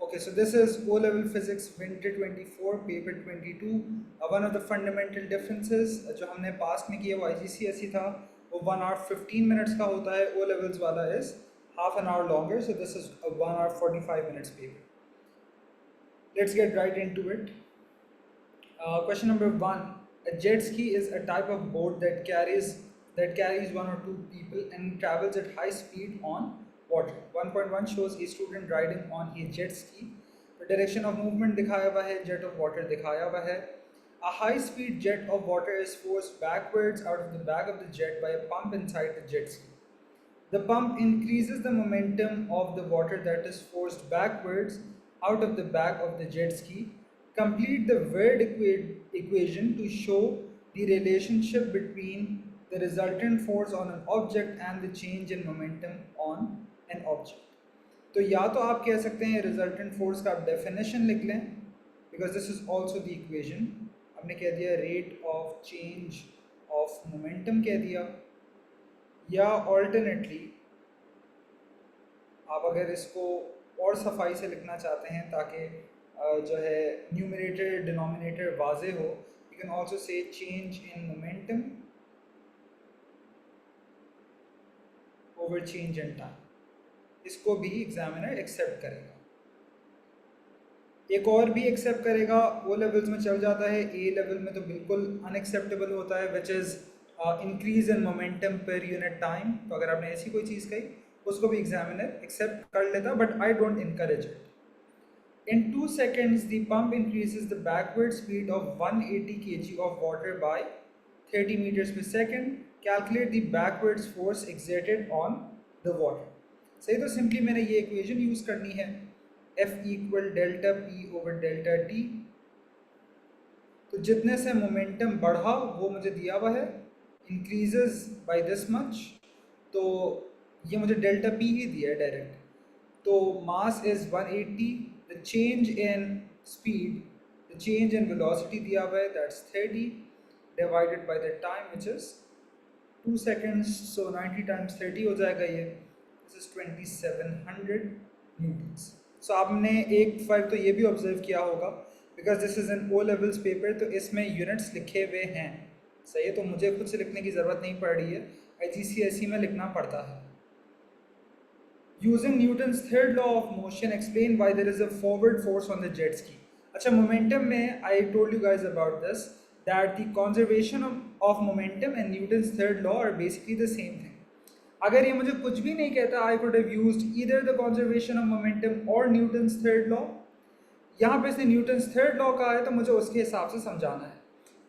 Okay, so this is O-level physics winter 24 paper 22. One of the fundamental differences जो हमने past में किया वो IGCSE था, वो 1 hour 15 minutes का होता है. O levels वाला is half an hour longer, so this is a 1 hour 45 minutes paper. Let's get right into it. Question number 1. A jet ski is a type of boat that carries one or two people and travels at high speed on water. 1.1 shows a student riding on a jet ski. The direction of movement दिखाया हुआ है, jet of water दिखाया हुआ है. A high-speed jet of water is forced backwards out of the back of the jet by a pump inside the jet ski. The pump increases the momentum of the water that is forced backwards out of the back of the jet ski. Complete the word equation to show the relationship between the resultant force on an object and the change in momentum on an object. तो या तो आप कह सकते हैं resultant force का आप definition लिख लें, because this is also the equation. आपने कह दिया rate of change of momentum कह दिया, या ऑल्टरनेटली आप अगर इसको और सफाई से लिखना चाहते हैं ताकि जो है न्यूमरेटर डिनोमिनेटर वाजे हो, you can also say change in momentum over change in time. इसको भी एग्जामिनर एक्सेप्ट करेगा. एक और भी एक्सेप्ट करेगा, ओ लेवल्स में चल जाता है, ए लेवल में तो बिल्कुल अनएक्सेप्टेबल होता है, which is increase in momentum per unit time. तो अगर आपने ऐसी कोई चीज़ कही उसको भी एग्जामिनर एक्सेप्ट कर लेता, but I don't encourage it. In 2 seconds, the pump increases the backward speed of 180 kg of water by 30 meters per second. Calculate the backwards force exerted on the water. सही, तो simply मैंने ये equation use करनी है, F equal delta P over delta T. तो जितने से momentum बढ़ा वो मुझे दिया हुआ है, इंक्रीजेज बाय दिस मच, तो ये मुझे डेल्टा P ही दिया है डायरेक्ट. तो mass is 180, the change in speed, the change in velocity दिया हुआ है, that's 30 divided by the time which is 2 seconds, so 90 times 30 हो जाएगा ये, this is 2700 newtons. So आपने एक फाइव तो ये भी ऑब्जर्व किया होगा, because this is an O levels paper, तो इसमें यूनिट्स लिखे हुए हैं. सही है, तो मुझे खुद से लिखने की ज़रूरत नहीं पड़ रही है, IGCSE में लिखना पड़ता है. Using Newton's third law of motion, explain why there is a forward force on the jet ski. अच्छा, momentum में I told you guys about this, that the conservation of momentum and Newton's third law are basically the same thing. अगर ये मुझे कुछ भी नहीं कहता, I could have used either the conservation of momentum or Newton's third law. यहाँ पे इसने Newton's third law कहा है, तो मुझे उसके हिसाब से समझाना है.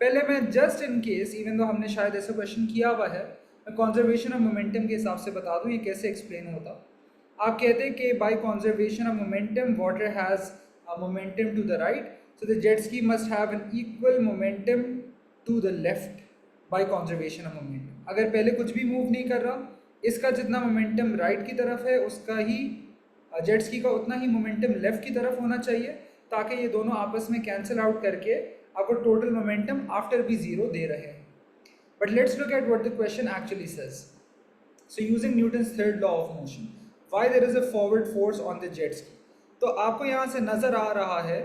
पहले मैं just in case, even though हमने शायद ऐसा क्वेश्चन किया हुआ है, मैं conservation of momentum के हिसाब से बता दूँ ये कैसे एक्सप्लेन होता. आप कहते हैं कि by conservation of momentum water has momentum to the right, so the jet ski must have an equal momentum to the left by conservation of momentum. अगर पहले कुछ भी मूव नहीं कर रहा, इसका जितना मोमेंटम राइट की तरफ है उसका ही जेट स्की का उतना ही मोमेंटम लेफ्ट की तरफ होना चाहिए, ताकि ये दोनों आपस में कैंसिल आउट करके आपको टोटल मोमेंटम आफ्टर भी ज़ीरो दे रहे हैं. But let's look at what the question actually says. So using Newton's third law of motion, why there is a forward force on the jet ski. तो आपको यहाँ से नज़र आ रहा है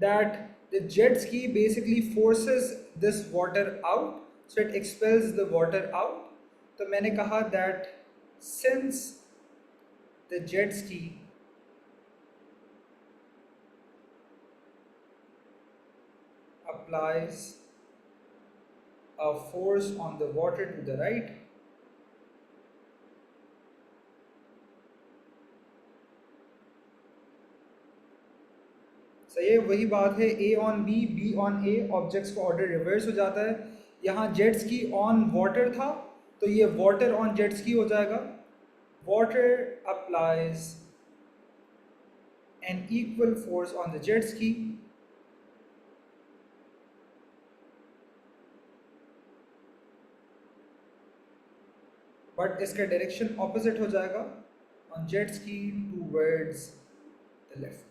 that the jet ski basically forces this water out, so it expels the water out. तो मैंने कहा that since the jet ski applies a force on the water to the right, तो ये वही बात है, A on B, B on A, objects का order reverse हो जाता है. यहाँ जेट स्की ऑन वाटर था, तो ये वाटर ऑन जेट स्की हो जाएगा. Water applies an equal force on the jet ski, but इसका डायरेक्शन ऑपोजिट हो जाएगा, on jet ski towards the left.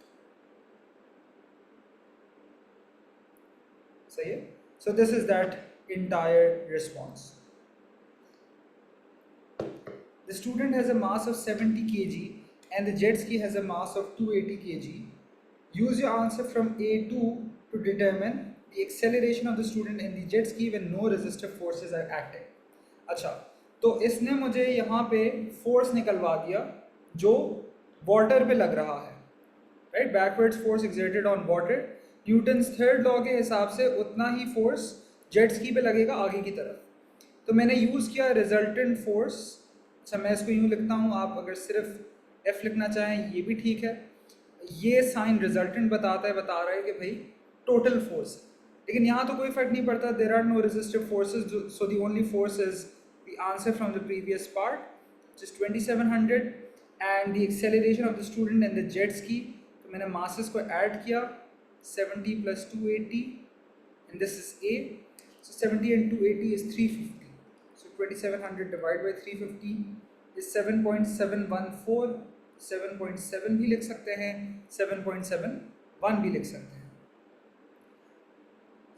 सही है. So this is that entire response. The student has a mass of 70 kg and the jet ski has a mass of 280 kg. use your answer from A2 to determine the acceleration of the student in the jet ski when no resistive forces are acting. अच्छा, तो इसने मुझे यहाँ पे force निकलवा दिया जो water पे लग रहा है, right? Backwards force exerted on water, Newton's third law के हिसाब से उतना ही फोर्स जेट स्की पे लगेगा आगे की तरफ। तो मैंने यूज़ किया रिजल्टेंट फोर्स। अच्छा, मैं इसको यूँ लिखता हूँ, आप अगर सिर्फ एफ लिखना चाहें ये भी ठीक है। ये साइन रिजल्टेंट बता रहा है कि भाई टोटल फोर्स है, लेकिन यहाँ तो कोई फर्क नहीं पड़ता, there are no resistive forces, so the only force is the answer from the previous part जिस 2700 and the acceleration of the student in the jet ski. तो मैंने मासेस को ऐड किया, 70 + 280 and this is a, so 70 and 280 is 350, so 2700 divided by 350 is 7.714, 7.7 भी लिख सकते हैं, 7.71 भी लिख सकते हैं।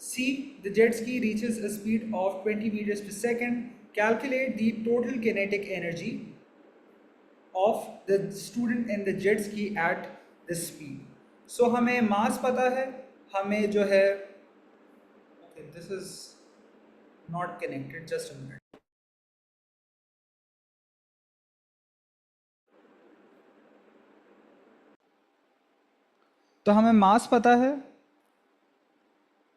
C, the jet ski reaches a speed of 20 meters per second. Calculate the total kinetic energy of the student in the jet ski at this speed. So हमें मास पता है, हमें जो है, okay, this is not connected, just a minute. तो हमें मास पता है,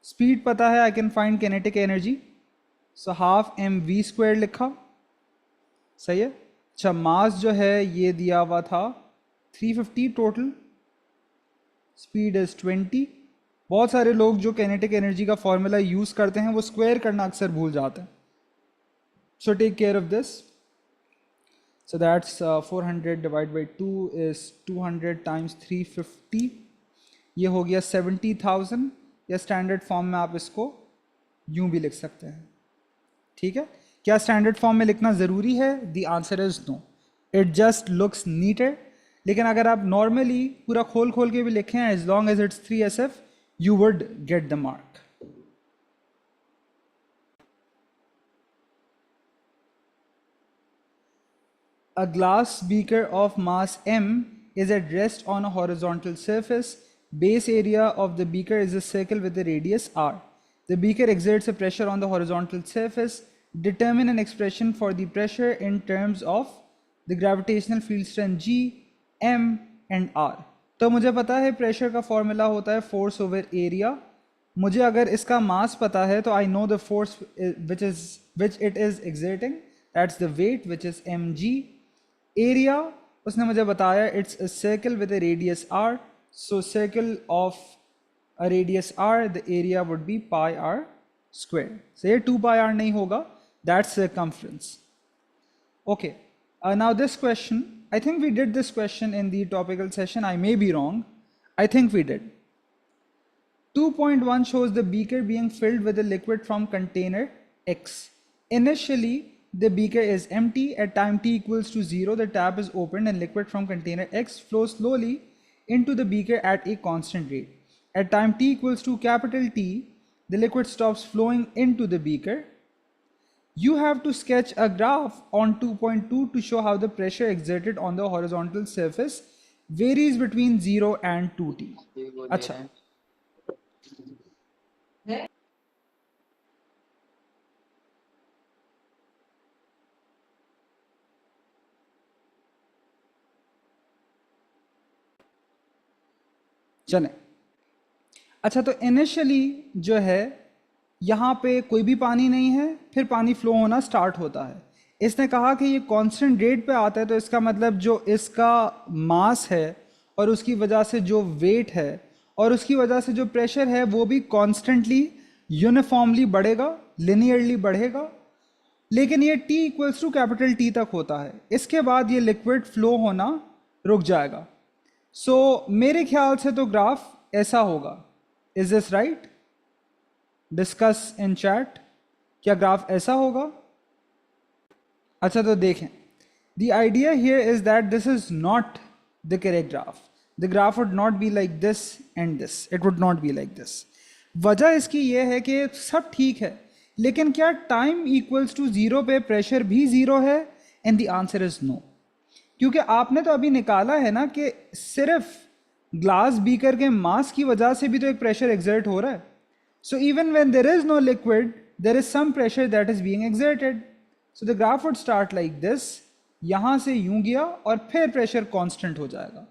स्पीड पता है, I can find kinetic energy, so half mv² लिखा, सही है। अच्छा, मास जो है ये दिया हुआ था 350 टोटल, स्पीड इज 20। बहुत सारे लोग जो किनेटिक एनर्जी का फॉर्मूला यूज़ करते हैं वो स्क्वायर करना अक्सर भूल जाते हैं, so take care of this. So that's 400 divide by 2 is 200 times 350, ये हो गया 70,000, या स्टैंडर्ड फॉर्म में आप इसको यूं भी लिख सकते हैं, ठीक है। क्या स्टैंडर्ड फॉर्म में लिखना ज़रूरी है? The answer is no, it just looks neater. लेकिन अगर आप नॉर्मली पूरा खोल खोल के भी लिखें, as long as it's 3SF, you would get the mark. A glass beaker of mass m is at rest on a horizontal surface. Base area of the beaker is a circle with a radius r. The beaker exerts a pressure on the horizontal surface. Determine an expression for the pressure in terms of the gravitational field strength G, m and r. तो मुझे पता है pressure का formula होता है force over area. मुझे अगर इसका मास पता है तो I know the force which it is exerting, that's the weight which is mg। Area उसने मुझे बताया it's a circle with a radius r, so circle of a radius r, the area would be πr²। सो ये 2πr नहीं होगा, that's circumference. Okay, now this question, I think we did this question in the topical session, I may be wrong, I think we did. 2.1 shows the beaker being filled with a liquid from container X. Initially, the beaker is empty. At time t equals to 0, the tap is opened and liquid from container X flows slowly into the beaker at a constant rate. At time t equals to capital T, the liquid stops flowing into the beaker. You have to sketch a graph on 2.2 to show how the pressure exerted on the horizontal surface varies between 0 and 2t. अच्छा, चलें। अच्छा, तो initially जो है यहाँ पे कोई भी पानी नहीं है, फिर पानी फ्लो होना स्टार्ट होता है। इसने कहा कि ये कांस्टेंट रेट पे आता है, तो इसका मतलब जो इसका मास है और उसकी वजह से जो वेट है और उसकी वजह से जो प्रेशर है वो भी कॉन्स्टेंटली यूनिफॉर्मली बढ़ेगा, लिनियरली बढ़ेगा। लेकिन ये t equals to capital T तक होता है, इसके बाद ये लिक्विड फ्लो होना रुक जाएगा। सो मेरे ख्याल से तो ग्राफ ऐसा होगा। Is this right? Discuss in chat, क्या ग्राफ ऐसा होगा? अच्छा, तो देखें, the idea here is that this is not the correct graph. The graph would not be like this and this, it would not be like this. वजह इसकी ये है कि सब ठीक है, लेकिन क्या टाइम इक्वल्स टू 0 पे प्रेशर भी 0 है? And the answer is no, क्योंकि आपने तो अभी निकाला है ना कि सिर्फ ग्लास बीकर के मास की वजह से भी तो एक प्रेशर एक्सर्ट हो रहा है. So even when there is no liquid, there is some pressure that is being exerted. So the graph would start like this, यहां से यूं गया और फिर प्रेशर कांस्टेंट हो जाएगा.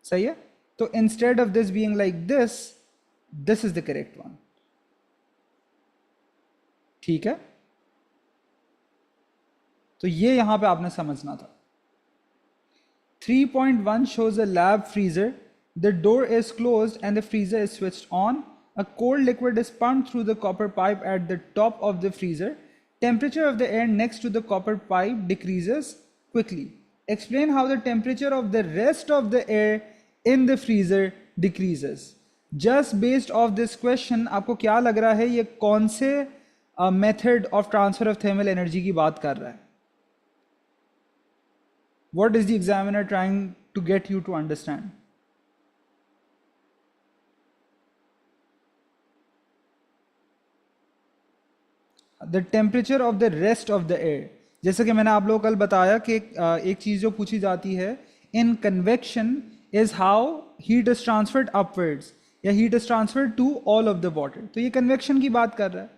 सही है. तो instead of this being like this is the correct one. ठीक है. तो ये यहां पे आपने समझना था. 3.1 shows a lab freezer. The door is closed and the freezer is switched on. A cold liquid is pumped through the copper pipe at the top of the freezer. Temperature of the air next to the copper pipe decreases quickly. Explain how the temperature of the rest of the air in the freezer decreases. Just based off this question, आपको क्या लग रहा है ये कौन से method of transfer of thermal energy की बात कर रहा है? What is the examiner trying to get you to understand? The temperature of the rest of the air. जैसे कि मैंने आप लोगों को कल बताया कि एक चीज़ जो पूछी जाती है in convection is how heat is transferred upwards या heat is transferred to all of the water. तो ये convection की बात कर रहा है.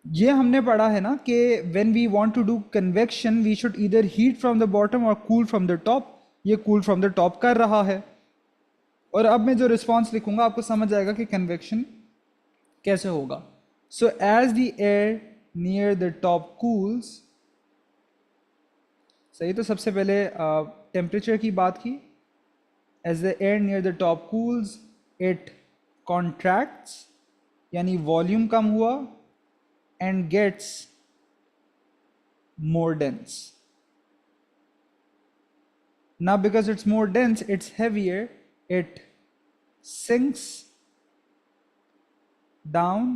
ये हमने पढ़ा है ना कि when we want to do convection we should either heat from the bottom or cool from the top. ये cool from the top कर रहा है. और अब मैं जो रिस्पॉन्स लिखूंगा आपको समझ आएगा कि कन्वेक्शन कैसे होगा. So as the air near the top cools. सही. तो सबसे पहले टेम्परेचर की बात की. As the air near the top cools it contracts यानी वॉल्यूम कम हुआ and gets more dense. Now because it's more dense, it's heavier, it sinks down,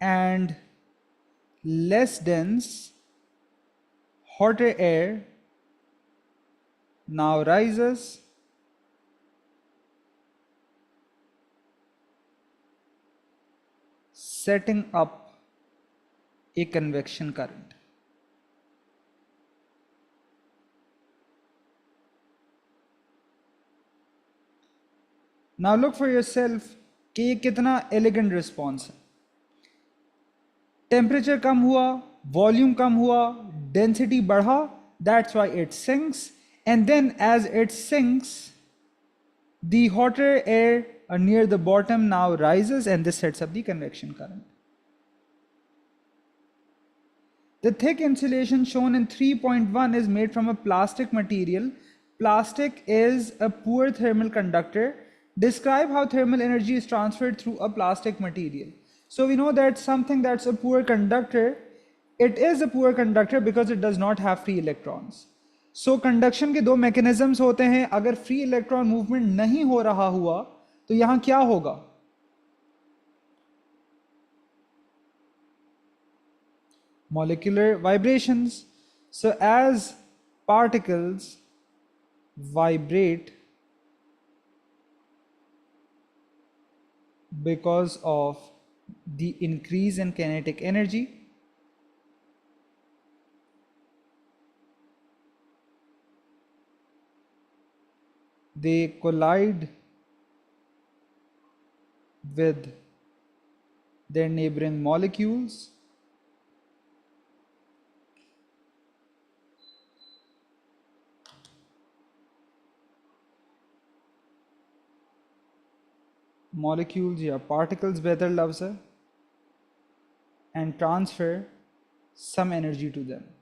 and less dense, hotter air now rises setting up a convection current. Now look for yourself कि ये कितना elegant response है. Temperature कम हुआ, volume कम हुआ, density बढ़ा, that's why it sinks, and then as it sinks the hotter air near the bottom now rises and this sets up the convection current. The thick insulation shown in 3.1 is made from a plastic material. Plastic is a poor thermal conductor. Describe how thermal energy is transferred through a plastic material. So we know that something that's a poor conductor, it is a poor conductor because it does not have free electrons. So conduction के दो mechanisms होते हैं. अगर free electron movement नहीं हो रहा हुआ तो यहां क्या होगा? Molecular vibrations. So as particles vibrate because of the increase in kinetic energy, they collide with their neighboring molecules या particles better loves है and transfer some energy to them.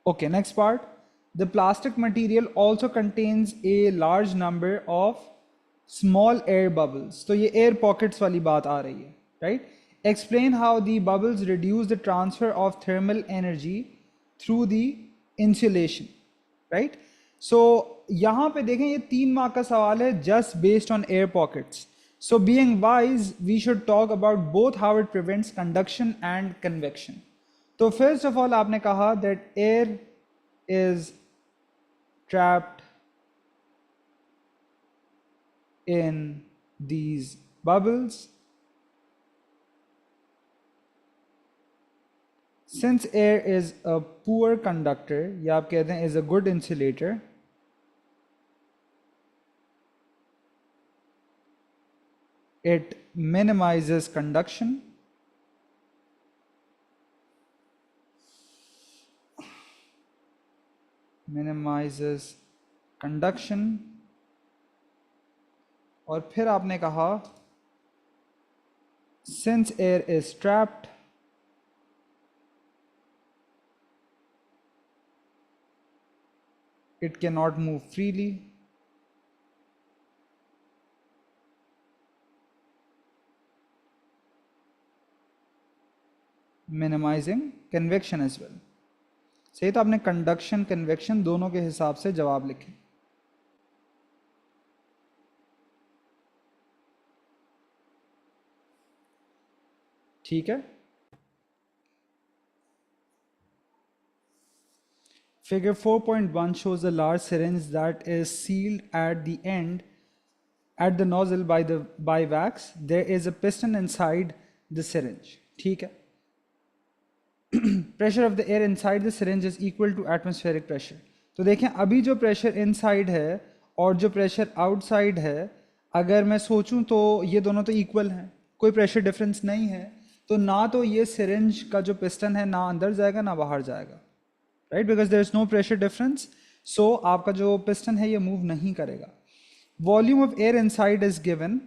Okay, next part. The plastic material also contains a large number of small air bubbles. तो ये air pockets वाली बात आ रही है, right? Explain how the bubbles reduce the transfer of thermal energy through the insulation, right? So यहाँ पे देखें ये 3 मार्क का सवाल है just based on air pockets. So being wise, we should talk about both how it prevents conduction and convection. तो first of all आपने कहा that air is trapped in these bubbles. Since air is a poor conductor, या आप कहते हैं is a good insulator, it minimizes conduction. Minimizes conduction. और फिर आपने कहा since air is trapped, it cannot move freely. Minimizing convection as well. सही, तो आपने कंडक्शन कन्वेक्शन दोनों के हिसाब से जवाब लिखे. ठीक है. Figure 4.1 shows a large syringe that is sealed at the end at the nozzle by wax. There is a piston inside the syringe. ठीक है. Pressure of the air inside the syringe is equal to atmospheric pressure. तो देखें अभी जो pressure inside है और जो pressure outside है, अगर मैं सोचूं तो ये दोनों तो इक्वल हैं, कोई प्रेशर डिफरेंस नहीं है. तो ना तो ये सिरिंज का जो पिस्टन है ना अंदर जाएगा ना बाहर जाएगा, right, because there is no pressure difference. So आपका जो पिस्टन है ये मूव नहीं करेगा. Volume of air inside is given.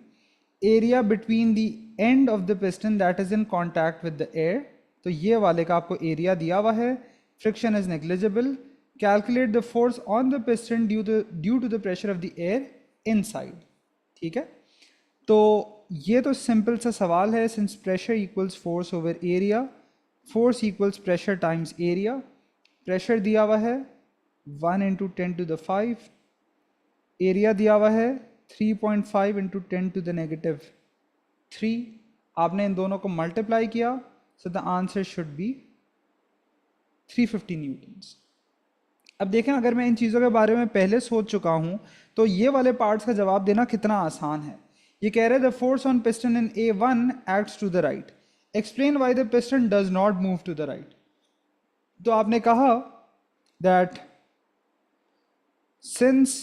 Area between the end of the piston that is in contact with the air. तो ये वाले का आपको एरिया दिया हुआ है. Friction is negligible. Calculate the force on the piston due to the pressure of the air inside. ठीक है. तो ये तो सिंपल सा सवाल है. Since pressure equals force over area, force equals pressure times area. Pressure दिया हुआ है 1 इंटू 10 टू द 5. एरिया दिया हुआ है 3.5 इंटू 10 टू द नेगेटिव 3. आपने इन दोनों को मल्टीप्लाई किया, so the answer should be 350 Newton's. अब देखें अगर मैं इन चीज़ों के बारे में पहले सोच चुका हूँ तो ये वाले पार्ट्स का जवाब देना कितना आसान है. ये कह रहे हैं the force on piston in A1 acts to the right. Explain why the piston does not move to the right. तो आपने कहा that since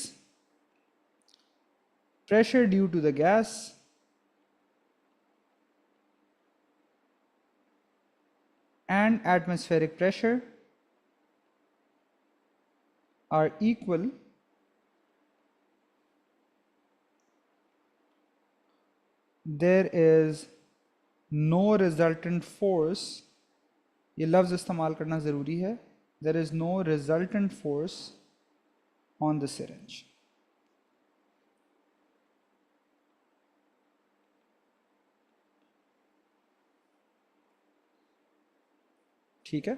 pressure due to the gas and atmospheric pressure are equal, there is no resultant force. ये लफ्ज़ इस्तेमाल करना ज़रूरी है. There is no resultant force on the syringe. ठीक है.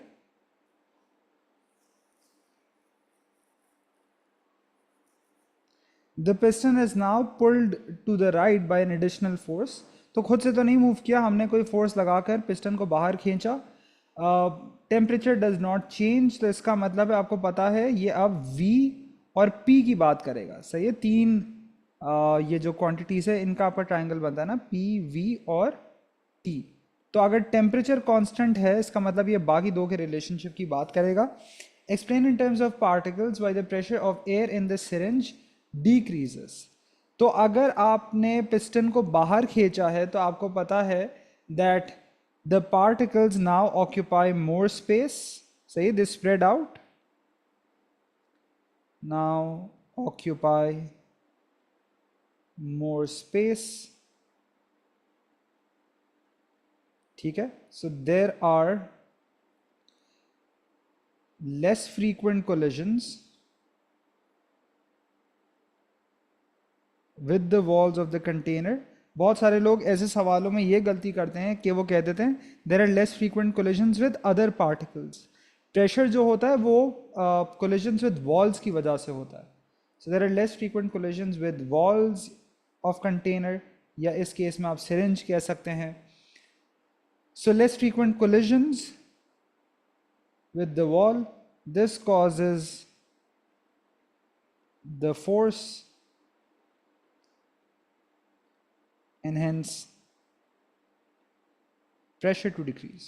The piston is now pulled to the right by an additional force. तो खुद से तो नहीं मूव किया हमने, कोई फोर्स लगाकर पिस्टन को बाहर खींचा. Temperature does not change. तो इसका मतलब है आपको पता है ये अब V और P की बात करेगा. सही है. तीन ये जो क्वांटिटीज है इनका आपका ट्राइंगल बनता है ना, P, V और T. तो अगर टेम्परेचर कांस्टेंट है इसका मतलब ये बाकी दो के रिलेशनशिप की बात करेगा. Explain in terms of particles why the pressure of air in the syringe decreases. तो अगर आपने पिस्टन को बाहर खींचा है तो आपको पता है that the particles now occupy more space. सही. They spread out, now occupy more space. ठीक है. So there are less frequent collisions with the walls of the container. बहुत सारे लोग ऐसे सवालों में ये गलती करते हैं कि वो कह देते हैं there are less frequent collisions with other particles. Pressure जो होता है वो कोलिजन्स विद वॉल्स की वजह से होता है. So there are less frequent collisions with walls of container, या इस केस में आप सिरिंज कह सकते हैं. So less frequent collisions with the wall, this causes the force and hence pressure to decrease.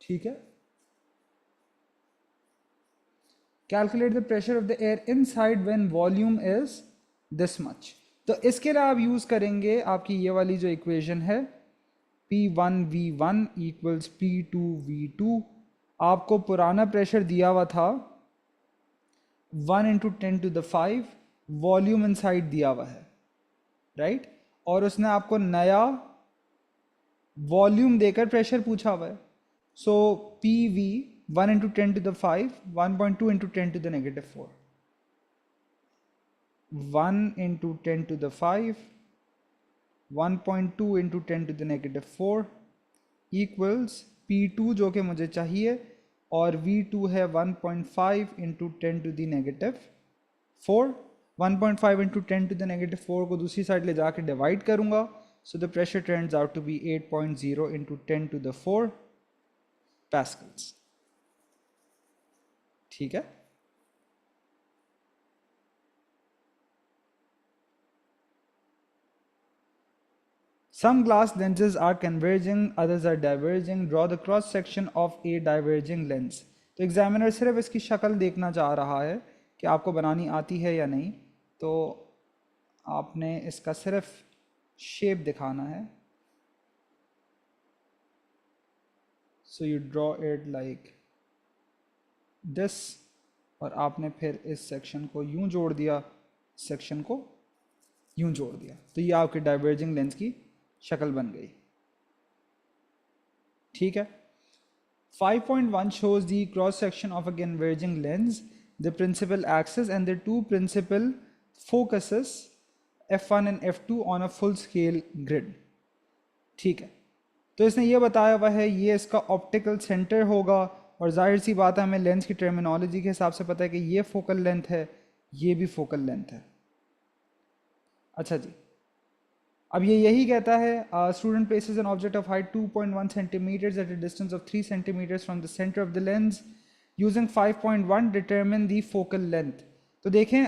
ठीक है. Calculate the pressure of the air inside when volume is this much. तो इसके लिए आप यूज करेंगे आपकी ये वाली जो इक्वेशन है P1V1 इक्वल्स P2V2. आपको पुराना प्रेशर दिया हुआ था 1 इंटू 10⁵, वॉल्यूम इनसाइड दिया हुआ है, राइट? और उसने आपको नया वॉल्यूम देकर प्रेशर पूछा हुआ है. सो PV 1 into 10⁵, 1.2 into 10⁻⁴, 1 into 10⁵, 1.2 into 10⁻⁴ equals P2 जो कि मुझे चाहिए, और V2 है 1.5 इंटू 10⁻⁴. 1.5 इंटू 10⁻⁴ को दूसरी साइड ले जाके डिवाइड करूंगा. So the pressure turns out to be 8.0 into 10⁴ pascals. ठीक है. Some glass lenses are converging, others are diverging. Draw the cross section of a diverging lens. तो एग्जामिनर सिर्फ इसकी शक्ल देखना चाह रहा है कि आपको बनानी आती है या नहीं, तो आपने इसका सिर्फ शेप दिखाना है. So you draw it like this, और आपने फिर इस सेक्शन को यूं जोड़ दिया, सेक्शन को यूं जोड़ दिया, तो ये आपकी डाइवर्जिंग लेंस की शक्ल बन गई. ठीक है. 5.1 shows the cross section of a converging lens, the principal axis and the two principal focuses f1 and f2 on a full scale grid. ठीक है. तो इसने ये बताया हुआ है ये इसका ऑप्टिकल सेंटर होगा, और जाहिर सी बात है हमें लेंस की टर्मिनोलॉजी के हिसाब से पता है कि ये फोकल लेंथ है, ये भी फोकल लेंथ है. अच्छा जी, अब ये यही कहता है student places an object of height 2.1 centimetres at a distance of 3 centimetres from the centre of the lens using 5.1 determine the focal length. तो देखें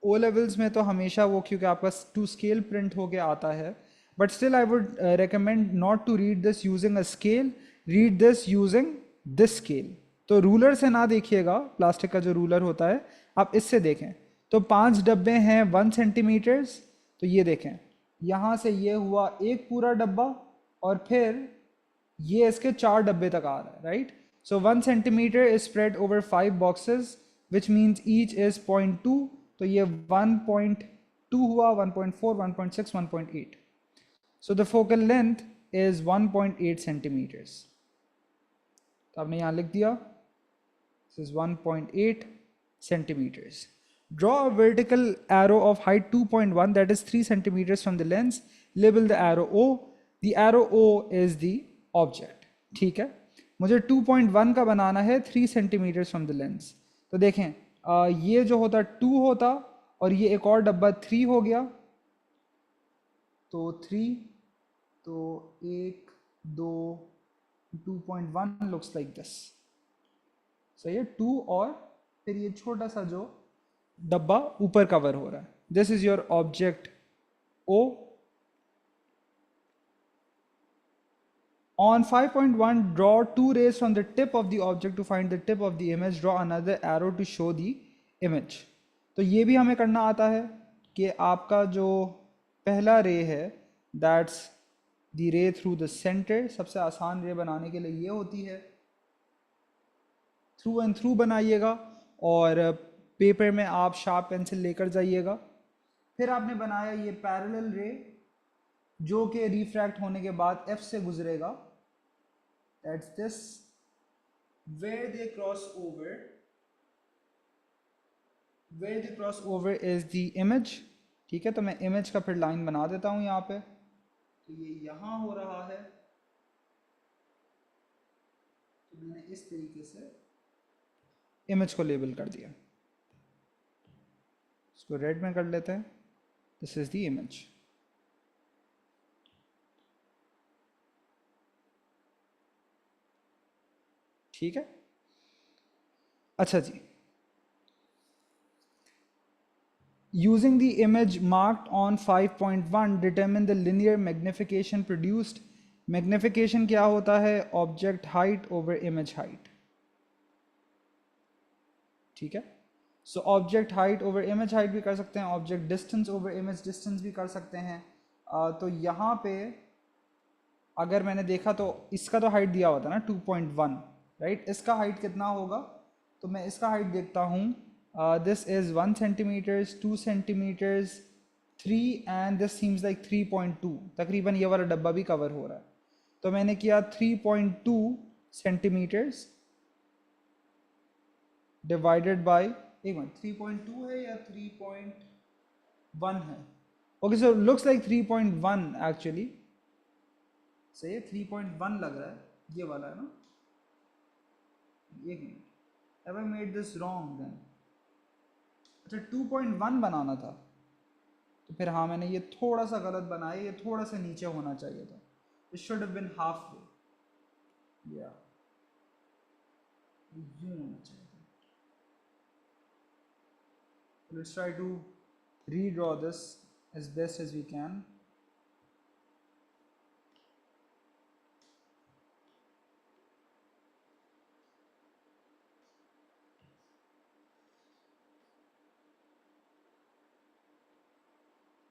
ओ लेवल्स में तो हमेशा वो, क्योंकि आपका टू स्केल प्रिंट होके आता है, but still I would recommend not to read this using a scale, read this using this scale. तो रूलर से ना देखिएगा, प्लास्टिक का जो रूलर होता है आप इससे देखें. तो 5 डब्बे हैं 1 सेंटीमीटर्स, तो ये देखें यहाँ से ये हुआ एक पूरा डब्बा, और फिर ये इसके 4 डब्बे तक आ रहा है, right? So 1 centimetre is spread over 5 boxes which means each is 0.2, तो ये 1.2 हुआ, 1.4, 1.6, 1.8. So the focal length is 1.8 centimetres. तो आपने यहाँ लिख दिया this is 1.8 centimeters. Draw a vertical arrow of height 2.1 that is 3 centimeters from the lens. Label the arrow O. The arrow O is the object. ठीक है. मुझे 2.1 का बनाना है 3 centimeters from the lens. तो देखें ये जो होता 2 होता, और ये एक और डब्बा 3 हो गया, तो 3, तो 1, 2, 2.1 looks like this. सही है. 2 और फिर ये छोटा सा जो डब्बा ऊपर कवर हो रहा है. This is your object O. On 5.1, draw 2 rays from the tip of the object to find the tip of the image. Draw another arrow to show the image. तो ये भी हमें करना आता है कि आपका जो पहला रे है दैट्स द रे थ्रू द सेंटर. सबसे आसान रे बनाने के लिए ये होती है, थ्रू एंड थ्रू बनाइएगा, और पेपर में आप शार्प पेंसिल लेकर जाइएगा. फिर आपने बनाया ये पैरेलल रे जो कि रिफ्रैक्ट होने के बाद F से गुजरेगा. That's this where they cross over is the image. ठीक है. तो मैं इमेज का फिर लाइन बना देता हूं यहाँ पे. तो ये यहाँ हो रहा है, तो मैंने इस तरीके से इमेज को लेबल कर दिया. इसको रेड में कर लेते हैं. This is the image. ठीक है. अच्छा जी, using the image marked on 5.1 determine the linear magnification produced. Magnification क्या होता है? Object height over image height, ठीक है। So object height over image height भी कर सकते हैं, object distance over image distance भी कर सकते हैं। तो यहाँ पे अगर मैंने देखा तो इसका तो हाइट दिया हुआ था ना 2.1, राइट। इसका हाइट कितना होगा? तो मैं इसका हाइट देखता हूँ, this is 1 centimetres, 2 centimetres, 3 and this seems like 3.2। तकरीबन ये वाला डब्बा भी कवर हो रहा है। तो मैंने किया 3.2 सेंटीमीटर्स डिवाइडेड बाय, एक मिनट, 3.2 है या 3.1 है? ओके, सो लुक्स लाइक 3.1 एक्चुअली। सही है, 3.1 लग रहा है, ये वाला है ना। एक minute, have I made this wrong then? अच्छा, 2.1 बनाना था, तो फिर हाँ मैंने ये थोड़ा सा गलत बनाया, ये थोड़ा सा नीचे होना चाहिए था। It should have been half way, या यूं होना चाहिए था। Let's try to redraw this as best as we can.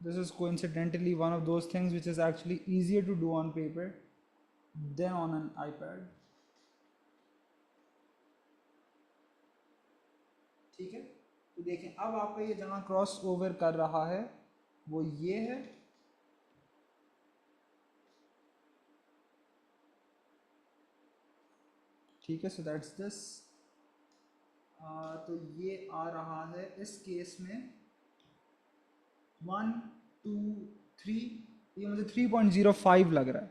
This is coincidentally one of those things which is actually easier to do on paper than on an iPad. ठीक है, तो देखें अब आपका ये जहाँ क्रॉस ओवर कर रहा है वो ये है, ठीक है। सो दैट्स दिस, तो ये आ रहा है इस केस में 1 2 3, ये मुझे 3.05 लग रहा है।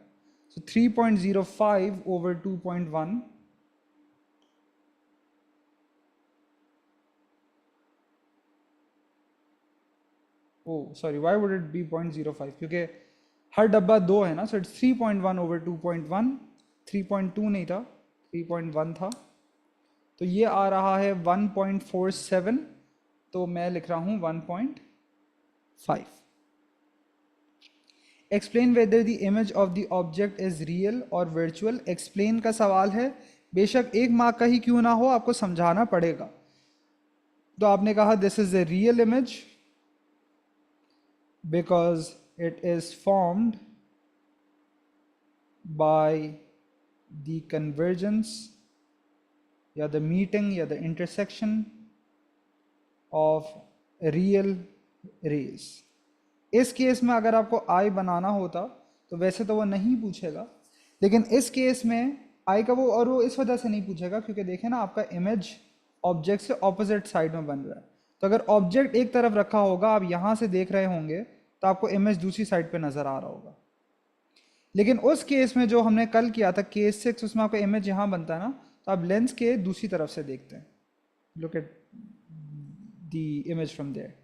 So 3.05 over 2.1, oh sorry, why would it be 0.05? क्योंकि हर डब्बा 2 है ना। सो इट्स 3.1 ओवर 2.1, 3.2 नहीं था, 3.1 था। तो ये आ रहा है 1.47, तो मैं लिख रहा हूँ 1.5। Explain whether the image of the object is real और वर्चुअल। एक्सप्लेन का सवाल है, बेशक 1 मार्क का ही क्यों ना हो, आपको समझाना पड़ेगा। तो आपने कहा this is a real image because it is formed by the convergence या the meeting या the intersection of real rays। इस केस में अगर आपको आई बनाना होता तो वैसे तो वो नहीं पूछेगा, लेकिन इस केस में आई का वो, और वो इस वजह से नहीं पूछेगा क्योंकि देखें ना आपका इमेज ऑब्जेक्ट से ऑपोजिट साइड में बन रहा है। तो अगर ऑब्जेक्ट एक तरफ रखा होगा, आप यहाँ से देख रहे होंगे, तो आपको इमेज दूसरी साइड पे नज़र आ रहा होगा। लेकिन उस केस में जो हमने कल किया था केस 6, उसमें आपका इमेज यहाँ बनता है ना, तो आप लेंस के दूसरी तरफ से देखते हैं। Look at the image from there.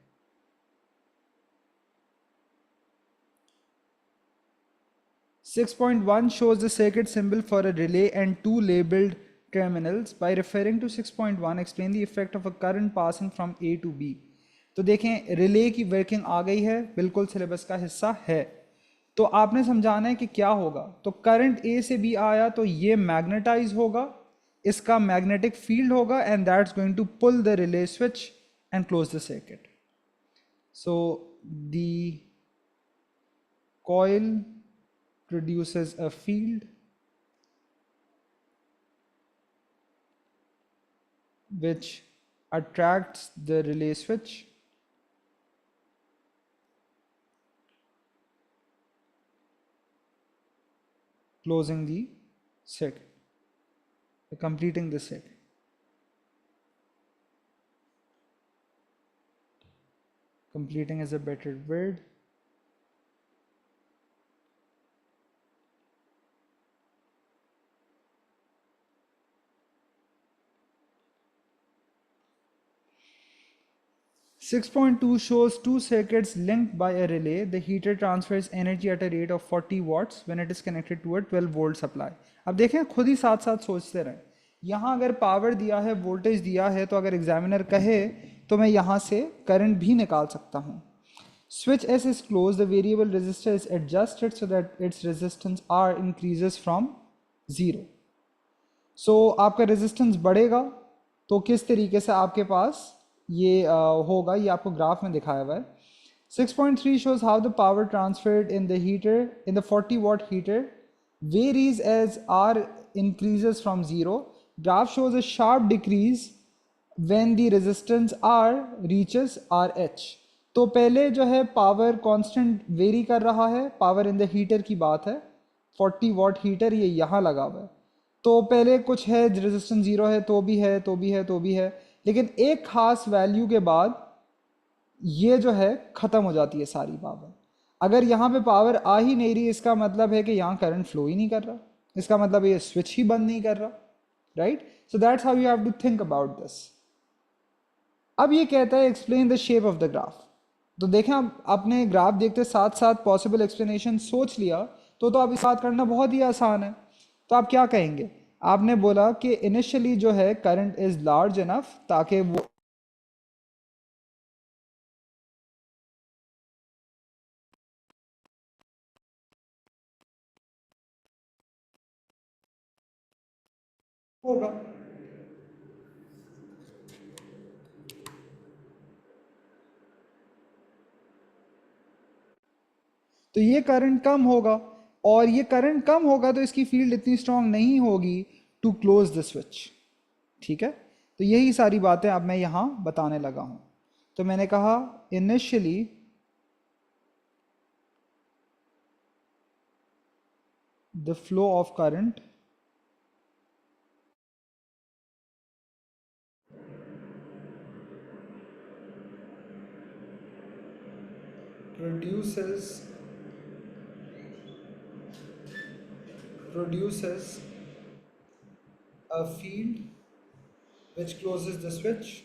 Six point one shows the circuit symbol for a relay and two labeled terminals. By referring to 6.1, explain the effect of a current passing from A to B. तो देखें relay की working आ गई है, बिल्कुल syllabus का हिस्सा है। तो आपने समझाना है कि क्या होगा। तो करंट ए से बी आया तो ये मैग्नेटाइज होगा, इसका मैग्नेटिक फील्ड होगा, and that's going to pull the relay switch and close the circuit. So the coil produces a field which attracts the relay switch closing the circuit, completing the circuit. Completing is a better word. Six point two shows two circuits linked by a relay. The heater transfers energy at a rate of 40 watts when it is connected to a 12 volt supply. अब देखें खुद ही साथ साथ सोचते रहें यहाँ अगर power दिया है, वोल्टेज दिया है, तो अगर एग्जामिनर कहे तो मैं यहाँ से करंट भी निकाल सकता हूँ. Switch S is closed, the variable resistor is adjusted so that its resistance R increases from 0. So आपका रेजिस्टेंस बढ़ेगा तो किस तरीके से आपके पास ये होगा, ये आपको ग्राफ में दिखाया हुआ है. 6.3 shows how the power transferred in the heater, in the 40 watt heater, varies as R increases from 0. Graph shows a sharp decrease when the resistance R reaches RH. तो पहले जो है पावर कांस्टेंट वेरी कर रहा है, power in the heater की बात है, 40 वॉट हीटर ये यहाँ लगा हुआ है. तो पहले कुछ है, रेजिस्टेंस जीरो है तो भी है, तो भी है, तो भी है, लेकिन एक खास वैल्यू के बाद ये जो है ख़त्म हो जाती है सारी पावर. अगर यहाँ पे पावर आ ही नहीं रही, इसका मतलब है कि यहाँ करंट फ्लो ही नहीं कर रहा, इसका मतलब ये स्विच ही बंद नहीं कर रहा. Right, so that's how you have to think about this. अब ये कहता है explain the shape of the graph. तो देखें, आप अपने ग्राफ देखते साथ साथ पॉसिबल एक्सप्लेनेशन सोच लिया तो आप इस बात करना बहुत ही आसान है. तो आप क्या कहेंगे? आपने बोला कि इनिशियली जो है करंट इज लार्ज इनफ ताकि वो होगा. तो ये करंट कम होगा, और ये करंट कम होगा तो इसकी फील्ड इतनी स्ट्रांग नहीं होगी टू क्लोज द स्विच. ठीक है, तो यही सारी बातें अब मैं यहाँ बताने लगा हूँ. तो मैंने कहा initially the flow of current produces a field which closes the switch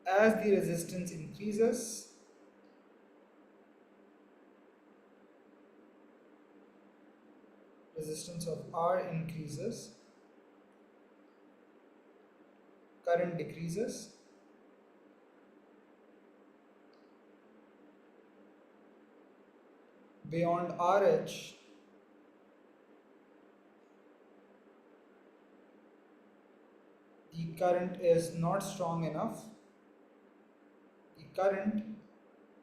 as the resistance increases. Resistance of R increases, current decreases. Beyond RH, the current is not strong enough. The current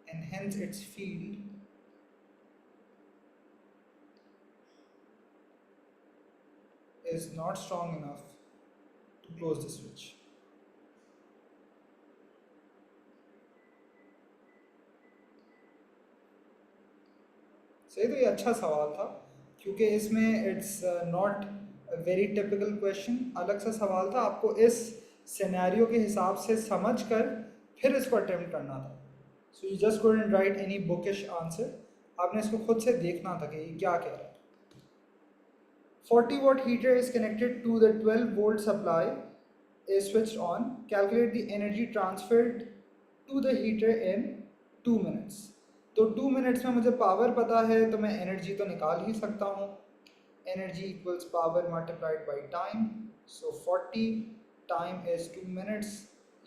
and hence its field is not strong enough to close the switch. सही, तो ये अच्छा सवाल था क्योंकि इसमें it's not very typical question, अलग सा सवाल था. आपको इस सिनेरियो के हिसाब से समझ कर फिर इसको अटेम्प्ट करना था. So you just couldn't right any bookish answer, आपने इसको खुद से देखना था कि ये क्या कह रहा है. 40 watt heater is connected to the 12 volt supply is switched on. Calculate the energy transferred to the heater in 2 minutes. तो 2 मिनट्स में मुझे पावर पता है तो मैं एनर्जी तो निकाल ही सकता हूँ. Energy equals power multiplied by time. So 40 time is 2 minutes,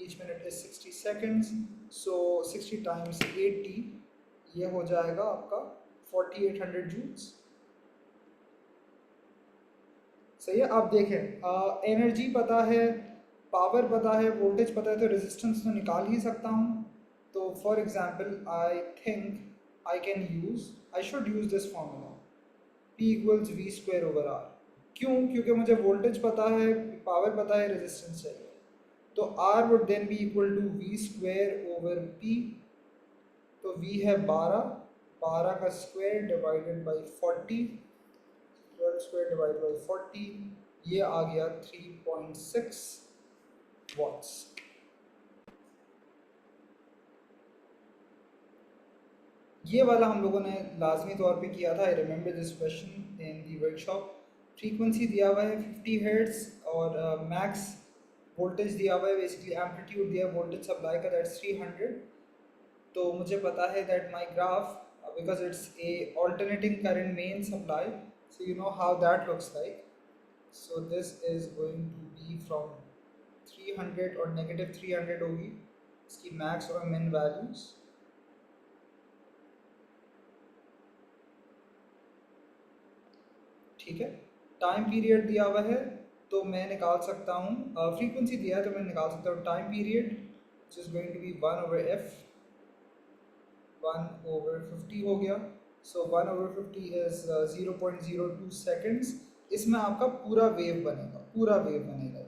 each minute is 60 seconds. So 60 times 80, ये हो जाएगा आपका 4800 जूल्स. सही है. आप देखें, एनर्जी पता है, पावर पता है, वोल्टेज पता है, तो रेजिस्टेंस तो निकाल ही सकता हूँ. तो for example I think I can use, I should use this formula, P equals V squared over R. क्यों? क्योंकि मुझे वोल्टेज पता है, पावर पता है, रेजिस्टेंस चाहिए. तो R would then be equal to V squared over P. तो V है 12, 12 का square divided by 40, 12 square divide by 40, ये आ गया 3.6 वॉट्स. ये वाला हम लोगों ने लाजमी तौर पे किया था. I remember this question in the workshop. Frequency दिया हुआ है 50 हर्ट्ज और मैक्स वोल्टेज दिया हुआ है, बेसिकली एम्पलीट्यूड दिया है वोल्टेज सप्लाई का, दैट्स 300। तो मुझे पता है that my graph, because it's a alternating current main supply, so you know how that looks like. So this is going to be from 300 और नेगेटिव 300 होगी इसकी मैक्स और मिन वैल्यूज। ठीक है, टाइम पीरियड दिया हुआ है तो मैं निकाल सकता हूँ, फ्रीक्वेंसी दिया है तो मैं निकाल सकता हूँ time period which is going to be 1/f, 1/50 हो गया। So 1/50 is 0.02 seconds. इसमें आपका पूरा वेव बनेगा, पूरा वेव बनेगा।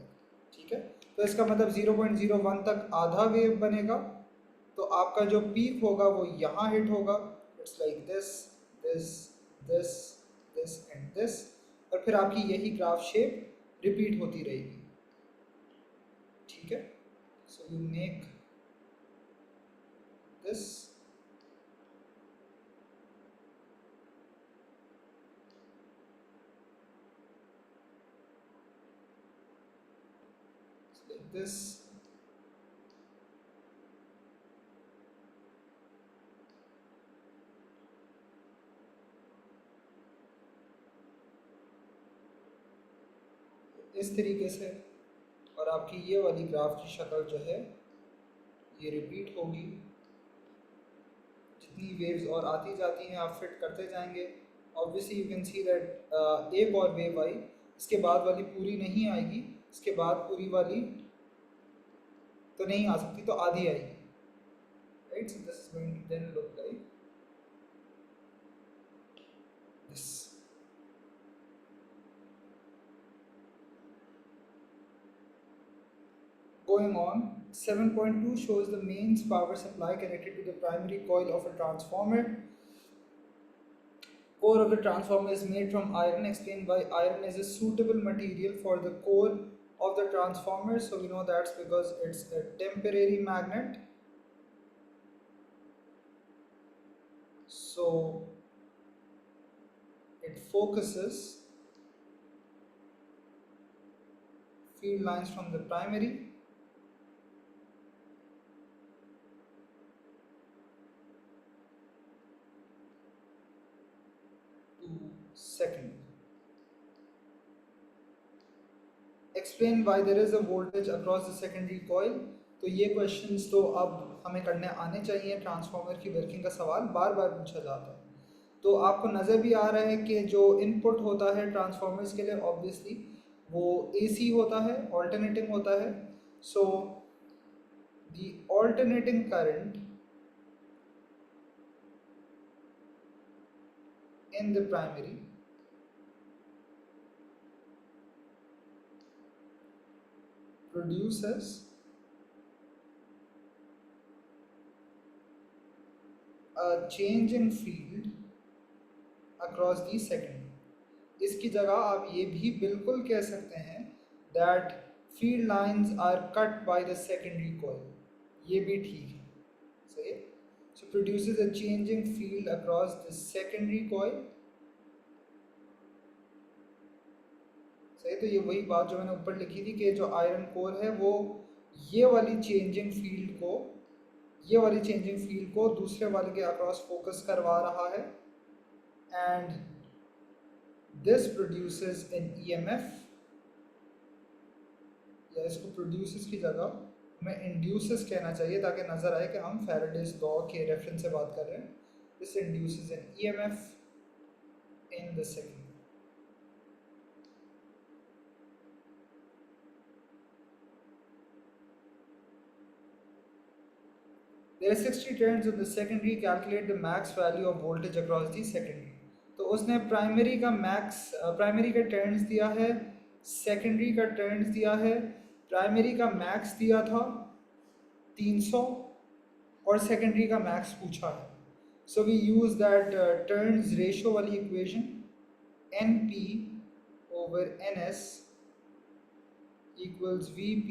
ठीक है, तो इसका मतलब 0.01 तक आधा वेव बनेगा, तो आपका जो पीक होगा वो यहाँ हिट होगा। It's like this this this this and this, और फिर आपकी यही ग्राफ शेप रिपीट होती रहेगी। ठीक है, so you make this, like this, इस तरीके से, और आपकी ये वाली ग्राफ की शक्ल जो है ये रिपीट होगी। जितनी वेव्स और आती जाती हैं आप फिट करते जाएंगे। Obviously you can see that एक और वेव आई, इसके बाद वाली पूरी नहीं आएगी, इसके बाद पूरी वाली तो नहीं आ सकती, तो आधी आएगी। Right, so this is going to then look like this. Going on, 7.2 shows the mains power supply connected to the primary coil of a transformer. Core of the transformer is made from iron, explained why iron is a suitable material for the core of the transformer. So we know that's because it's a temporary magnet. So it focuses field lines from the primary to secondary. Explain why there is a voltage across the secondary coil. तो ये questions तो अब हमें करने आने चाहिए, transformer की working का सवाल बार बार पूछा जाता है। तो आपको नज़र भी आ रहा है कि जो इनपुट होता है ट्रांसफार्मर्स के लिए ऑब्वियसली वो AC होता है, ऑल्टरनेटिंग होता है। So the alternating current in the primary produces a change in field across the secondary। इसकी जगह आप ये भी बिल्कुल कह सकते हैं that field lines are cut by the secondary coil, ये भी ठीक है, सही है। So produces a changing field across the secondary coil। सही, तो ये वही बात जो मैंने ऊपर लिखी थी कि जो आयरन कोर है वो ये वाली चेंजिंग फील्ड को, ये वाली चेंजिंग फील्ड को दूसरे वाले के अक्रॉस फोकस करवा रहा है, and this produces N EMF, या इसको प्रोड्यूसेस की जगह हमें इंड्यूसेस कहना चाहिए ताकि नज़र आए कि हम फैराडेज लॉ के रेफरेंस से बात कर रहे हैं। This induces an EMF in the second. There are 60 turns on the secondary, calculate the max value of voltage across the secondary। तो उसने प्राइमरी का मैक्स, प्राइमरी का टर्न्स दिया है, सेकेंडरी का टर्न्स दिया है। प्राइमरी का मैक्स दिया था 300 और सेकेंडरी का मैक्स पूछा है। So we use that turns ratio वाली equation, NP over NS equals VP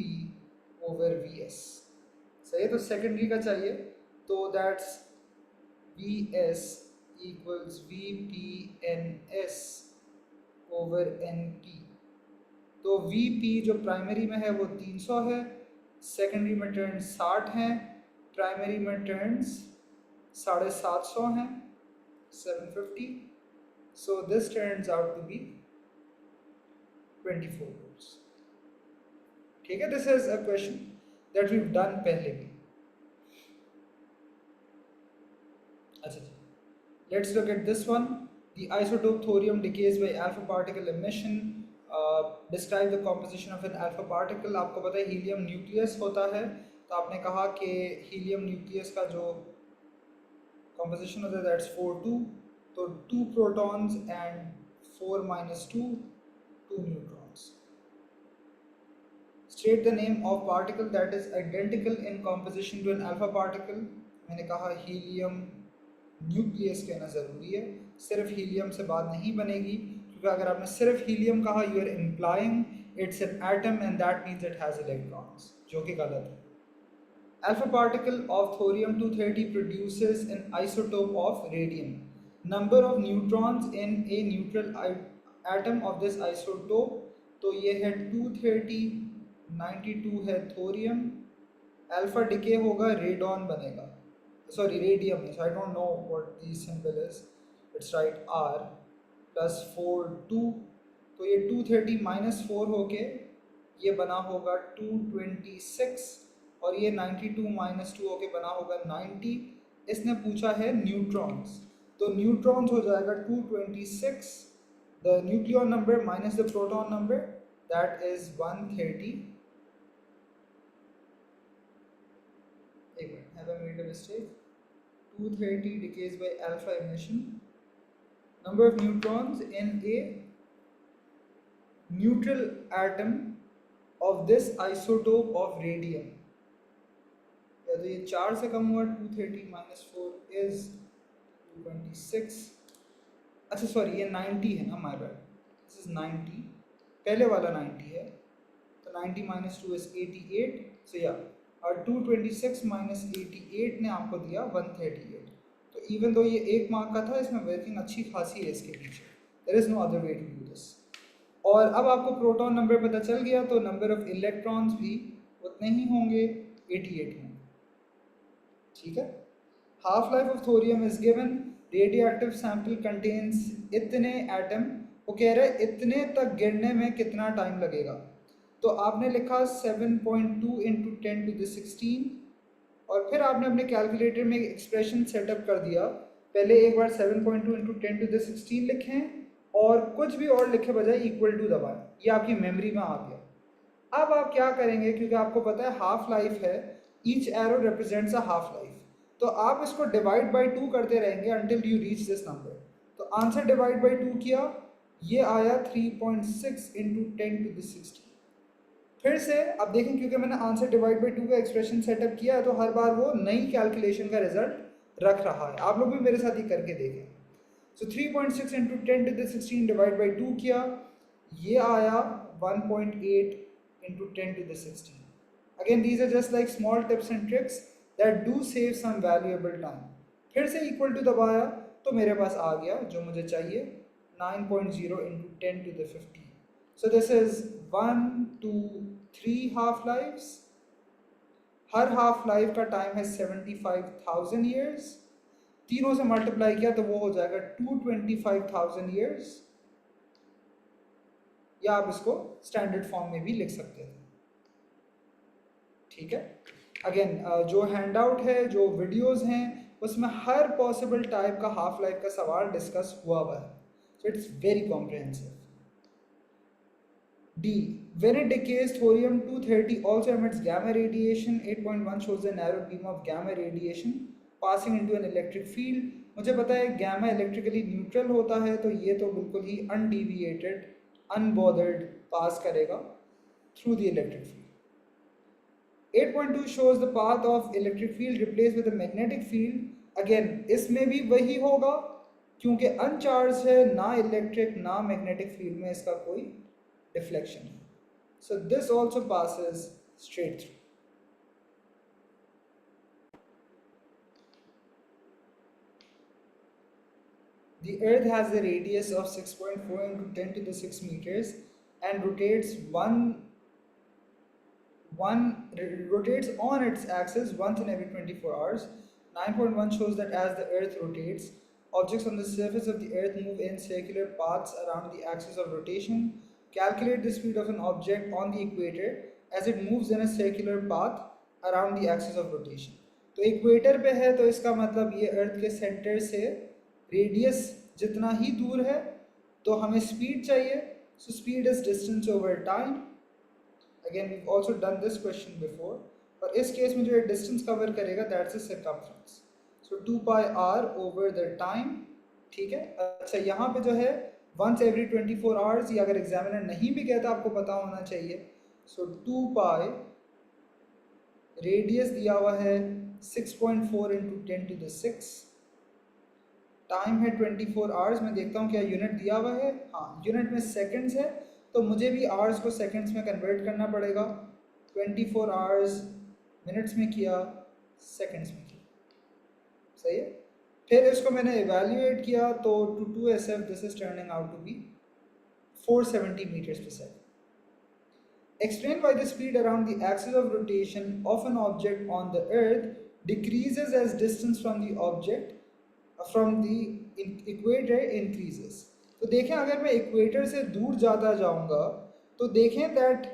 over VS। सही है, तो सेकेंडरी का चाहिए तो that's VS equals VPNS over N P. तो वी पी जो प्राइमरी में है वो 300 है, सेकेंडरी में टर्न्स 60 हैं, प्राइमरी में टर्न्स 750 हैं, 750। So this turns out to be 24 volts. ठीक है, this is a question that we done पहले भी। अच्छा, let's look at this one. The isotope thorium decays by alpha particle emission. Describe the composition of an alpha particle. आपको पता है helium nucleus होता है, तो आपने कहा कि हीलियम न्यूक्लियस का जो composition होता है दैट्स 4 2, तो 2 protons and 4 minus 2, 2 neutrons. State the name of particle that is identical in composition to an alpha particle. मैंने कहा हीलियम न्यूक्लियस कहना ज़रूरी है, सिर्फ हीलियम से बात नहीं बनेगी, क्योंकि अगर आपने सिर्फ हीलियम कहा you are implying it's an atom and that means it has electrons, जो कि गलत है। Alpha particle of thorium-230 produces an isotope of radium. Number of neutrons in a neutral atom of this isotope, तो ये है 230, 92 है thorium, alpha decay होगा, radon बनेगा, sorry radium, so I don't know what the symbol is, it's right R plus 4 2, तो ये 230 minus 4 होके ये बना होगा 226, और ये 92 minus 2 होके बना होगा 90। इसने पूछा है न्यूट्रॉन्स, तो न्यूट्रॉन्स हो जाएगा 226, the nucleon number minus the proton number, that is 130। एक minute, have I made a mistake? 230 decays by alpha emission. Number of neutrons in a neutral atom of this isotope of radium. या तो ये 4 से कम हुआ, 230 minus 4 is 226। अच्छा sorry, ये 90 है ना, माय बैड, दिस इज 90, पहले वाला 90 है, तो 90 minus 2 is 88, so yeah, और 226 minus 88 ने आपको दिया 138। तो इवन दो ये 1 मार्क का था, इसमें वर्किंग अच्छी खासी है इसके पीछे, there is no other way to do this. और अब आपको प्रोटॉन नंबर पता चल गया, तो नंबर ऑफ इलेक्ट्रॉन्स भी उतने ही होंगे, 88 होंगे। ठीक है, half life of thorium is given, radio active sample contains इतने एटम, वो कह रहे हैं इतने तक गिरने में कितना टाइम लगेगा, तो आपने लिखा 7.2 इंटू 10 टू द 16, और फिर आपने अपने कैलकुलेटर में एक एक्सप्रेशन सेटअप कर दिया, पहले एक बार 7.2 इंटू 10 टू द 16 लिखें और कुछ भी और लिखे बजाय इक्वल टू दबाएं, ये आपकी मेमोरी में आ गया। अब आप क्या करेंगे, क्योंकि आपको पता है हाफ लाइफ है, each arrow represents a half life, तो आप इसको डिवाइड बाई 2 करते रहेंगे until you reach this number. तो आंसर डिवाइड बाई 2 किया, ये आया 3.6 इंटू 10 टू द 16। फिर से अब देखें, क्योंकि मैंने आंसर डिवाइड बाई 2 का एक्सप्रेशन सेटअप किया है, तो हर बार वो नई कैलकुलेशन का रिजल्ट रख रहा है, आप लोग भी मेरे साथ ही करके देखें। So 3.6 into 10 to the 16 divide by 2 किया, ये आया 1.8 into 10 to the 16। Again these are just like small tips and tricks that do save some valuable time. फिर से इक्वल टू दबाया, तो मेरे पास आ गया जो मुझे चाहिए, 9.0 into 10 to the 15। So this is 1 2 3 half lives, हर हाफ लाइफ का टाइम है 75,000 ईयर्स, तीनों से मल्टीप्लाई किया तो वो हो जाएगा 225,000 ईयर्स, या आप इसको स्टैंडर्ड फॉर्म में भी लिख सकते थे। ठीक है, अगेन जो हैंड आउट है, जो वीडियोस हैं, उसमें हर पॉसिबल टाइप का हाफ लाइफ का सवाल डिस्कस हुआ है, so it's very comprehensive. D. When it decays, thorium-230 also emits gamma radiation. 8.1 shows the narrow beam of gamma radiation passing into an electric field. मुझे पता है gamma इलेक्ट्रिकली न्यूट्रल होता है, तो ये तो बिल्कुल ही undeviated, unbothered पास करेगा through the electric field. 8.2 shows the path of electric field replaced with a magnetic field. Again, इसमें भी वही होगा, क्योंकि अनचार्ज है, ना इलेक्ट्रिक ना मैग्नेटिक फील्ड में इसका कोई deflection. So this also passes straight through. The Earth has a radius of 6.4 into 10 to the 6 meters and rotates on its axis once in every 24 hours. 9.1 shows that as the Earth rotates, objects on the surface of the Earth move in circular paths around the axis of rotation. Calculate the speed of an object on the equator as it moves in a circular path around the axis of rotation. तो equator पे है तो इसका मतलब ये अर्थ के centre से radius जितना ही दूर है तो हमें स्पीड चाहिए. So speed is distance over time. Again, we've also done this question before, पर इस केस में जो है डिस्टेंस कवर करेगा that's a circumference. So 2 pi R over the time. ठीक है. अच्छा, यहाँ पे जो है वंस एवरी 24 आवर्स, या अगर एग्जामिनर नहीं भी कहता आपको पता होना चाहिए. सो 2 पाई, रेडियस दिया हुआ है 6.4 इंटू 10 टू द 6, टाइम है 24 आवर्स. मैं देखता हूँ क्या यूनिट दिया हुआ है. हाँ, यूनिट में सेकंड्स है तो मुझे भी आवर्स को सेकंड्स में कन्वर्ट करना पड़ेगा. 24 आवर्स मिनट्स में किया, सेकंड्स में किया. सही है. फिर इसको मैंने एवेल्यूएट किया तो to 2SF this is turning out to be 470 meters per second. Explain why the speed around the axis of rotation of an object on the earth decreases as distance from the object from the equator increases. तो देखें अगर मैं equator से दूर जाता जाऊंगा तो देखें that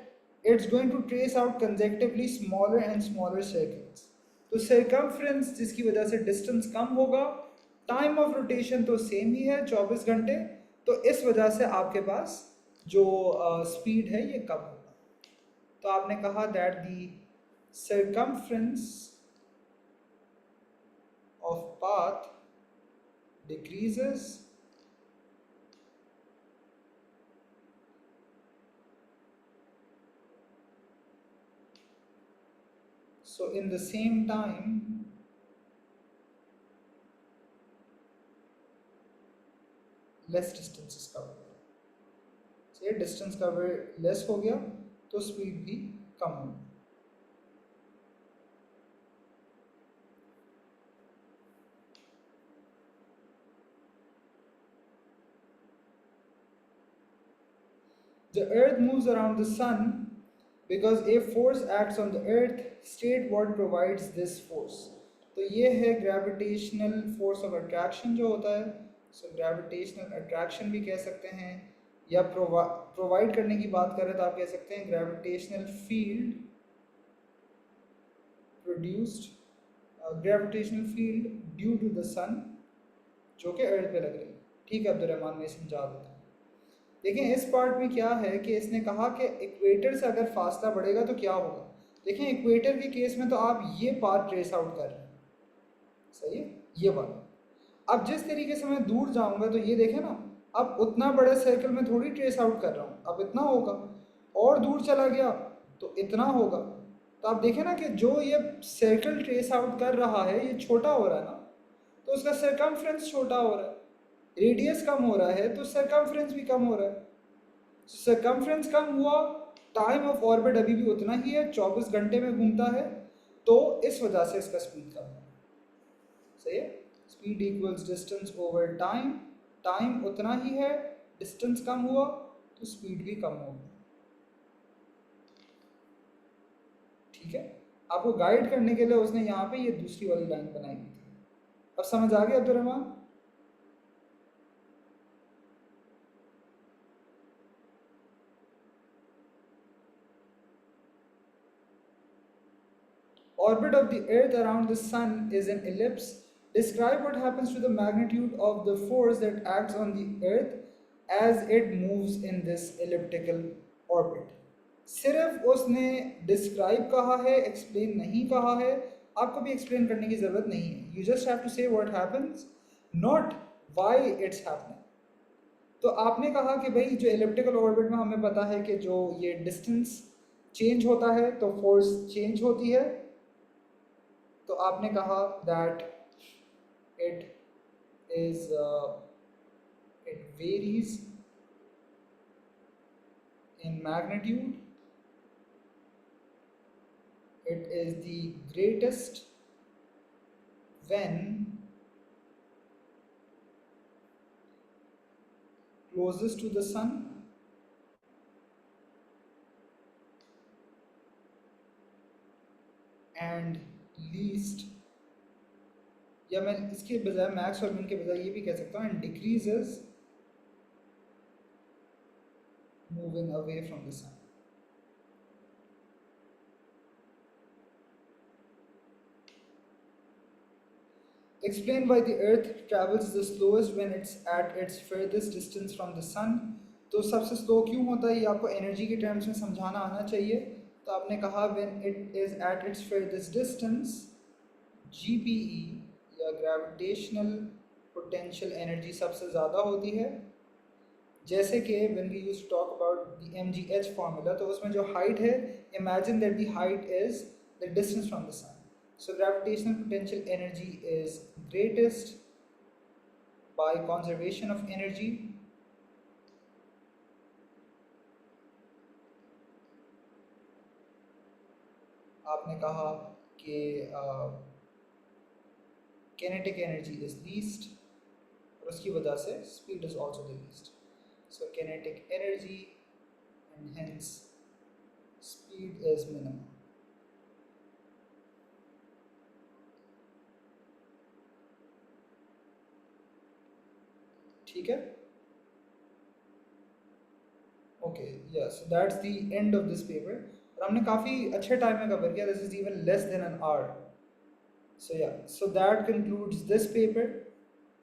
it's going to trace out consecutively smaller and smaller circles. तो सर्कमफ्रेंस जिसकी वजह से डिस्टेंस कम होगा, टाइम ऑफ रोटेशन तो सेम ही है 24 घंटे, तो इस वजह से आपके पास जो स्पीड है ये कम होगा. तो आपने कहा that the circumference of path decreases so in the same time less distance is covered. so ये distance cover less हो गया तो speed भी कम हो. The earth moves around the sun because a force acts on the earth. State what provides this force. तो ये है gravitational force of attraction जो होता है. So gravitational attraction भी कह सकते हैं, या प्रोवाइड करने की बात करें तो आप कह सकते हैं gravitational field produced, gravitational field due to the sun जो कि अर्थ पे लग रही है. ठीक है अब्दुल रहमान, मैं समझा देता हूँ. देखें इस पार्ट में क्या है कि इसने कहा कि इक्वेटर से अगर फासला बढ़ेगा तो क्या होगा. देखें इक्वेटर के केस में तो आप ये पार्ट ट्रेस आउट कर रहे हैं. सही है, ये वाला. अब जिस तरीके से मैं दूर जाऊंगा तो ये देखें ना, अब उतना बड़े सर्कल में थोड़ी ट्रेस आउट कर रहा हूँ, अब इतना होगा. और दूर चला गया तो इतना होगा. तो आप देखें ना कि जो ये सर्कल ट्रेस आउट कर रहा है ये छोटा हो रहा है ना, तो उसका सर्कमफ्रेंस छोटा हो रहा है. रेडियस कम हो रहा है तो सर्कमफ्रेंस भी कम हो रहा है. सर्कमफ्रेंस कम हुआ, टाइम ऑफ ऑर्बिट अभी भी उतना ही है, 24 घंटे में घूमता है, तो इस वजह से इसका स्पीड कम है. सही है. Speed equals distance over time. Time उतना ही है, डिस्टेंस कम हुआ तो स्पीड भी कम होगी. ठीक है. आपको गाइड करने के लिए उसने यहाँ पे ये दूसरी वाली लाइन बनाई थी. अब समझ आ गया Abdul Rahman. Orbit of the Earth around the Sun is an ellipse. Describe what happens to the magnitude of the force that acts on the Earth as it moves in this elliptical orbit. सिर्फ उसने describe कहा है, explain नहीं कहा है. आपको भी explain करने की ज़रूरत नहीं है. यू जस्ट हैव टू से what happens, not why it's happening. तो आपने कहा कि भाई जो इलिप्टिकल ऑर्बिट में हमें पता है कि जो ये डिस्टेंस चेंज होता है तो फोर्स चेंज होती है. तो आपने कहा that it varies in magnitude. It is the greatest when closest to the sun and least, या मैं इसके बजाय मैक्स और मिन के बजाय ये भी कह सकता हूँ and decreases moving away from the sun. Explain why the earth travels the slowest when it's at its furthest distance from the sun. तो सबसे स्लो क्यों होता है ये आपको एनर्जी के टर्म्स में समझाना आना चाहिए. तो आपने कहा when it is at its furthest distance, GPE या ग्रेविटेशनल पोटेंशियल एनर्जी सबसे ज़्यादा होती है. जैसे कि when we used to talk about the MGH formula, तो उसमें जो height है, imagine that the height is the distance from the sun. So gravitational potential energy is greatest by conservation of energy. आपने कहा कि kinetic energy is least और उसकी वजह से speed is also the least. So kinetic energy and hence speed is minimum. ठीक है. Okay yes that's the end of this paper. और हमने काफ़ी अच्छे टाइम में कवर किया. This is even less than an hour. So yeah, so that concludes this paper.